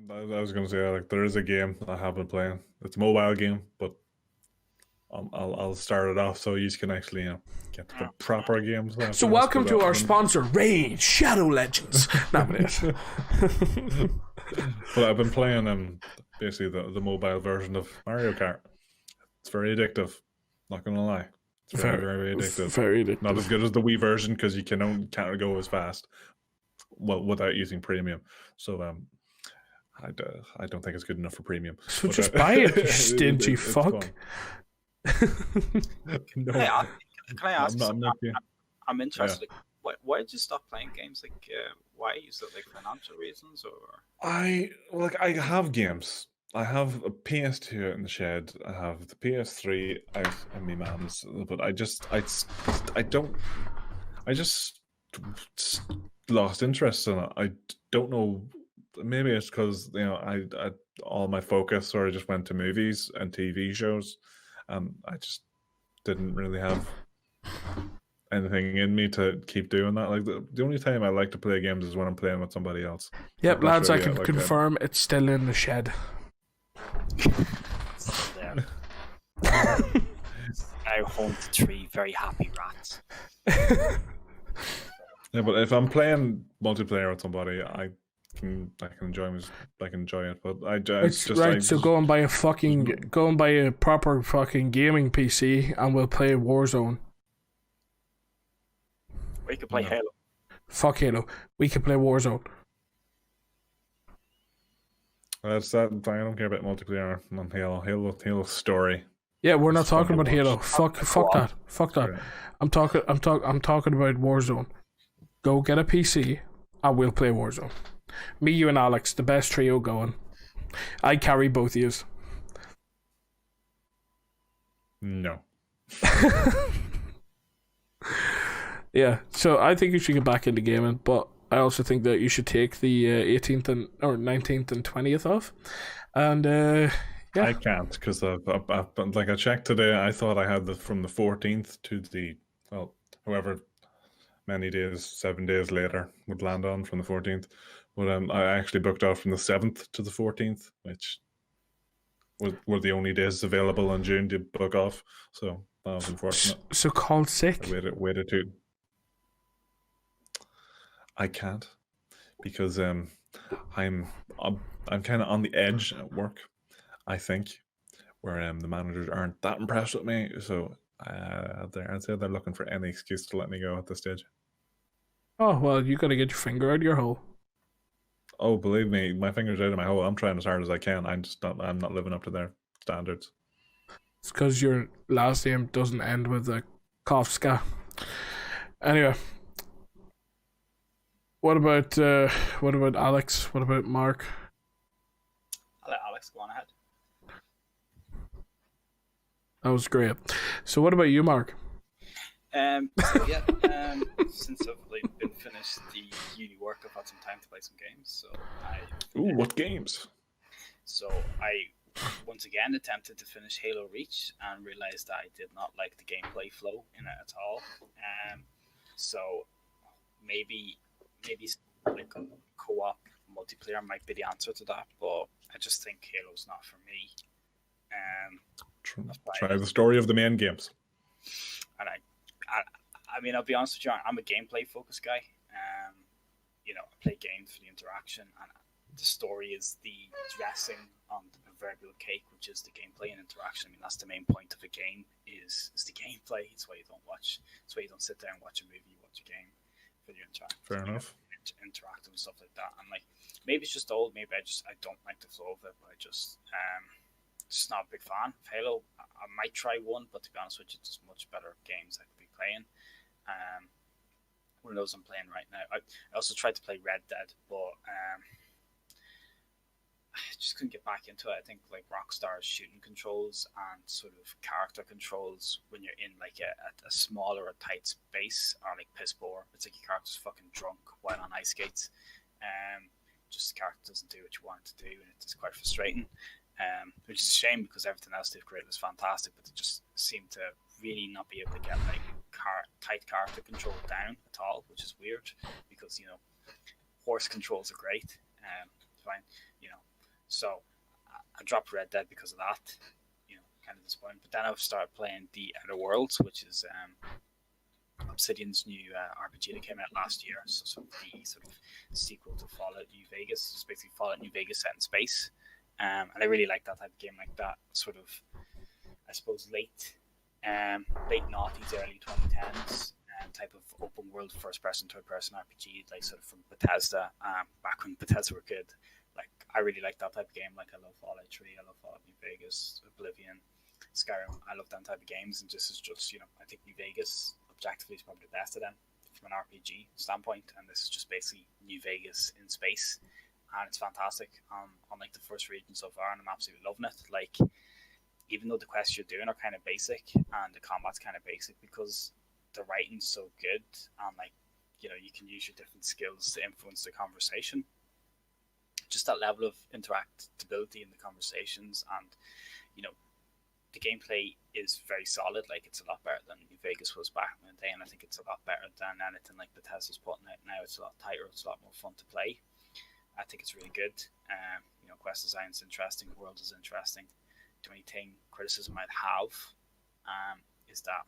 I was gonna say like there is a game I have been playing. It's a mobile game, but I'll start it off so you can actually get to the proper games. So welcome to our sponsor, Rage Shadow Legends. No, but it is. But I've been playing basically the mobile version of Mario Kart. It's very addictive. Not gonna lie, it's very addictive. Very addictive. Not as good as the Wii version because you can't go as fast. Well, without using premium. So I don't think it's good enough for premium. So just buy it, you stingy fuck. No, Can I ask? I'm interested. Yeah. Why did you stop playing games? Like, why? Is it like financial reasons or? I have games. I have a PS2 in the shed. I have the PS3 out in my mum's, but I just lost interest in it. I don't know. Maybe it's because I all my focus sort of just went to movies and TV shows, and I just didn't really have anything in me to keep doing that. Like the only time I like to play games is when I'm playing with somebody else. Yep, lads, I can confirm it's still in the shed. Now home to 3 very happy rats. Yeah, but if I'm playing multiplayer with somebody, I can enjoy it. But so go and buy a proper fucking gaming PC and we'll play Warzone. We could play Halo. Fuck Halo. We can play Warzone. That's that. I don't care about multiplayer on Halo story. Yeah, we're not talking about Halo. Fuck that. Right. I'm talking about Warzone. Go get a PC and we'll play Warzone. Me, you, and Alex, the best trio going. I carry both of yous. No. Yeah, so I think you should get back into gaming, but I also think that you should take the 18th or 19th and 20th off. And yeah. I can't because I checked today. I thought I had from the 14th to however many days, 7 days later would land on from the 14th. But I actually booked out from the 7th to the 14th, which were the only days available in June to book off. So that was unfortunate. So called sick. I waited to. I can't because I'm kind of on the edge at work. I think where the managers aren't that impressed with me. So I'd say they're looking for any excuse to let me go at this stage. Oh well, you got to get your finger out of your hole. Oh, believe me, my finger's out of my hole. I'm trying as hard as I can. I'm not living up to their standards. It's because your last name doesn't end with a Kafka. Anyway, what about Alex? What about Mark? I'll let Alex go on ahead. That was great. So, what about you, Mark? Since I've been finished the uni work, I've had some time to play some games. So what games? So I once again attempted to finish Halo Reach and realized that I did not like the gameplay flow in it at all. So maybe like a co-op multiplayer might be the answer to that, but I just think Halo's not for me. Try the story of the main games. And I mean, I'll be honest with you, I'm a gameplay focused guy. I play games for the interaction, and the story is the dressing on the proverbial cake, which is the gameplay and interaction. I mean, that's the main point of a game is the gameplay. It's why you don't watch. It's why you don't sit there and watch a movie. You watch a game for the interaction. Fair enough. Interactive and stuff like that. And like maybe it's just old. Maybe I don't like the flow of it. But I just not a big fan of Halo. I might try one, but to be honest with you, there's much better games I could be playing. One of those I'm playing right now. I also tried to play Red Dead, but I just couldn't get back into it. I think like Rockstar's shooting controls and sort of character controls when you're in like a small or a tight space are like piss poor. It's like your character's fucking drunk while on ice skates. Just the character doesn't do what you want it to do, and it's quite frustrating. Which is a shame because everything else they've created is fantastic, but they just seem to really not be able to get like tight character control down at all, which is weird because horse controls are great, fine, So I dropped Red Dead because of that. Kind of disappointing. But then I've started playing The Outer Worlds, which is Obsidian's new RPG that came out last year. So sort of the sort of sequel to Fallout New Vegas. It's basically Fallout New Vegas set in space. And I really like that type of game, like that sort of, I suppose, late noughties, early 2010s type of open world first person, third person RPG, like sort of from Bethesda, back when Bethesda were good. Like, I really like that type of game. Like, I love Fallout 3, I love Fallout New Vegas, Oblivion, Skyrim. I love that type of games, and this is just, I think New Vegas objectively is probably the best of them from an RPG standpoint, and this is just basically New Vegas in space, and it's fantastic. On like the first region so far, and I'm absolutely loving it. Like, even though the quests you're doing are kind of basic and the combat's kind of basic, because the writing's so good, and like, you can use your different skills to influence the conversation. Just that level of interactability in the conversations, and the gameplay is very solid. Like, it's a lot better than New Vegas was back in the day, and I think it's a lot better than anything like Bethesda's putting out now. It's a lot tighter, it's a lot more fun to play. I think it's really good. Quest design is interesting, the world is interesting. The only criticism I'd have is that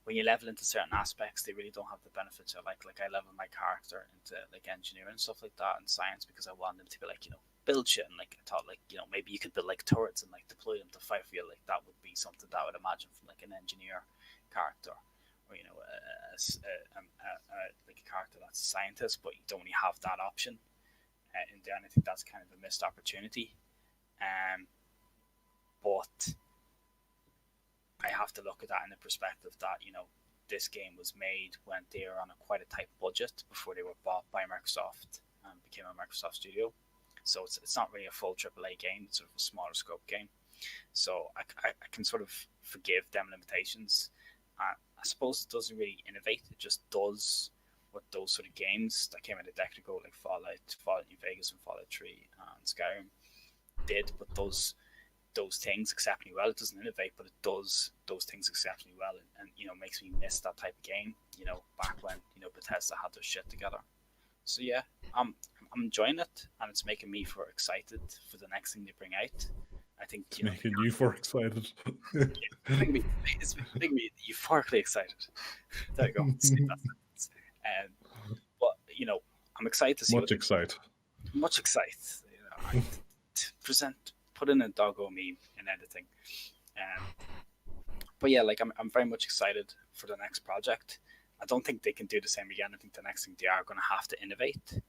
when you level into certain aspects, they really don't have the benefits of like I level my character into like engineering and stuff like that, and science, because I want them to be like, build shit, and like I thought, like, maybe you could build like turrets and like deploy them to fight for you. Like, that would be something that I would imagine from like an engineer character, or like a character that's a scientist, but you don't really have that option. And then I think that's kind of a missed opportunity. But I have to look at that in the perspective that, this game was made when they were on quite a tight budget before they were bought by Microsoft and became a Microsoft studio. So it's not really a full AAA game, it's sort of a smaller scope game. So I can sort of forgive them limitations. I suppose it doesn't really innovate, it just does what those sort of games that came out a decade ago, like Fallout New Vegas and Fallout 3 and Skyrim did, but those things exceptionally well. It doesn't innovate, but it does those things exceptionally well, and makes me miss that type of game. Back when Bethesda had their shit together. So yeah, I'm enjoying it, and it's making me excited for the next thing they bring out. I think it's making you excited. It's making me euphorically excited. There you go. But I'm excited to see. Much excited. Put in a doggo meme in editing. But yeah, like I'm very much excited for the next project. I don't think they can do the same again. I think the next thing they are going to have to innovate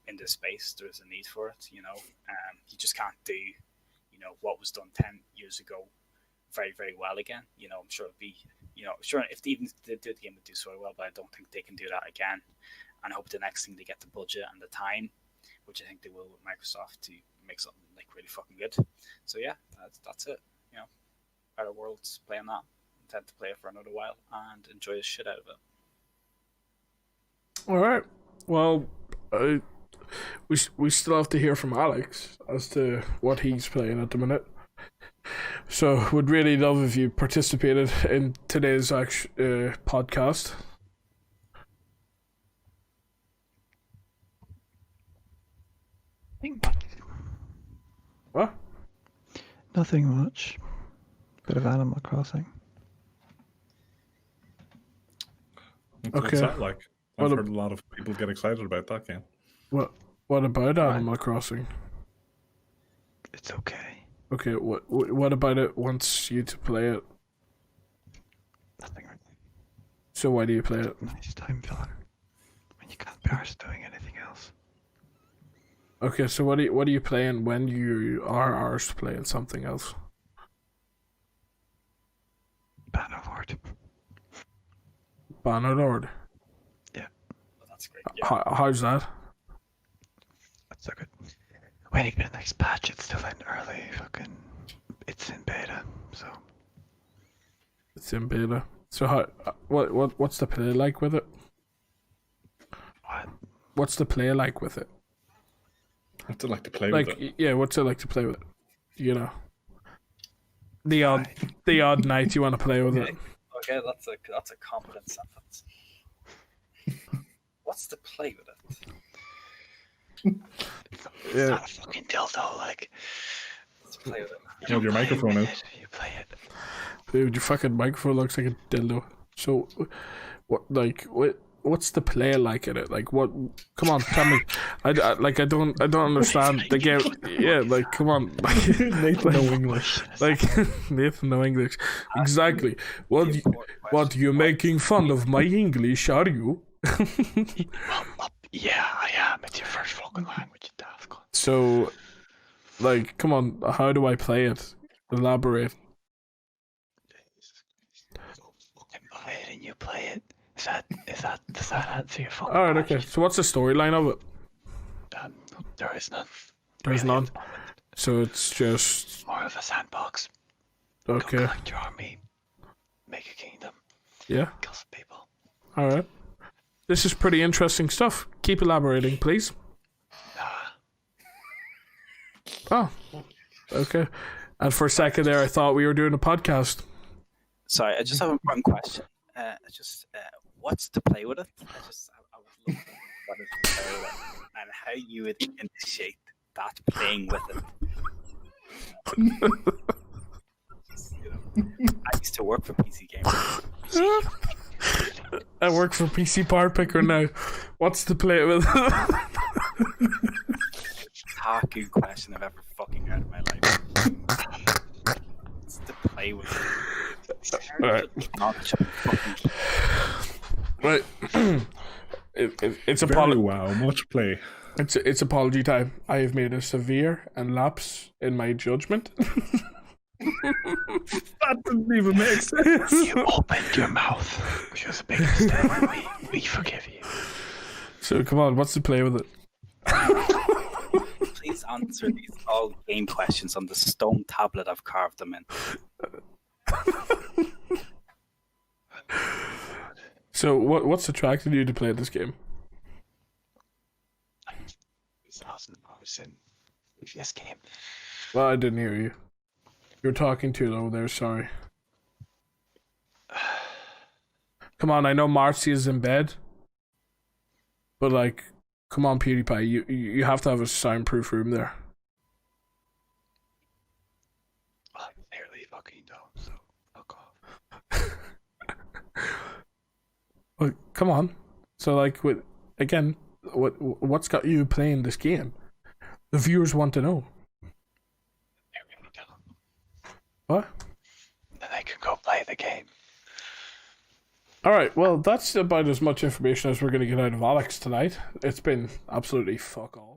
in this space. There's a need for it, you just can't do, what was done 10 years ago very, very well again. I'm sure it'd be, sure if they even did the game, would do so well, but I don't think they can do that again. And I hope the next thing they get the budget and the time, which I think they will with Microsoft, to make something like really fucking good. So yeah, that's it. Outer Worlds, playing that. Intend to play it for another while and enjoy the shit out of it. All right. Well, we still have to hear from Alex as to what he's playing at the minute. So, would really love if you participated in today's podcast. What? Nothing much. Bit of Animal Crossing. What's that like? I've heard a lot of people get excited about that game. What about Animal Crossing? It's okay. Okay, what about it wants you to play it? Nothing really. So why do you play it? Nice time filler. When you can't be arsed doing anything else. Okay, so what are you playing when you are arsed playing something else? Bannerlord. Bannerlord? Yeah. Well, that's great. Yeah. How's that? That's so good. Waiting for the next patch, it's still in early it's in beta, so. It's in beta. So what's the play like with it? What? What's the play like with it? What's it like to play with it? Yeah, what's it like to play with it? The odd night you want to play with it. Okay, that's a competent sentence. What's the play with it? It's not a fucking dildo, like. Let's play with it. You Well, don't your play microphone with is. it, you play it. Dude, your fucking microphone looks like a dildo. So, what's the play like in it? Like, what? Come on, tell me. I don't understand the game. Yeah, like, come on. Nathan no English. Like, Nathan no English. Exactly. What you making fun of my English, are you? Well, yeah, I am. It's your first fucking language, you daft cunt. So, like, come on. How do I play it? Elaborate. Fucking buy it and you play it. Does that answer your fucking Alright, okay. question? So, what's the storyline of it? There is none. There's Really, none. at the moment. So, it's just. More of a sandbox. Go Okay. collect your army. Make a kingdom. Yeah. Kill some people. Alright. This is pretty interesting stuff. Keep elaborating, please. Nah. Oh. Okay. And for a second there, I thought we were doing a podcast. Sorry, I just have one question. What's to play with it? I would love to know what is to play with it and how you would initiate that playing with it. I used to work for PC Gamer. I work for PC Power Picker now. What's the play with? Taku question I've ever fucking heard in my life. It's to play with it. Alright. Right. It's Very wow, much play. It's apology time. I have made a severe and lapse in my judgment. That didn't even make sense. You opened your mouth, which was a big mistake. We forgive you. So come on, what's the play with it? Please answer these all game questions on the stone tablet I've carved them in. So what's attracted you to play this game? 2,000 hours in previous game. Well, I didn't hear you. You're talking too low there, sorry. Come on, I know Marcy is in bed. But like, come on PewDiePie, you have to have a soundproof room there. Well, I clearly fucking don't, so fuck off. Well, come on. So like, what's got you playing this game? The viewers want to know. I really don't. What? Then they can go play the game. Alright, well, that's about as much information as we're going to get out of Alex tonight. It's been absolutely fuck all.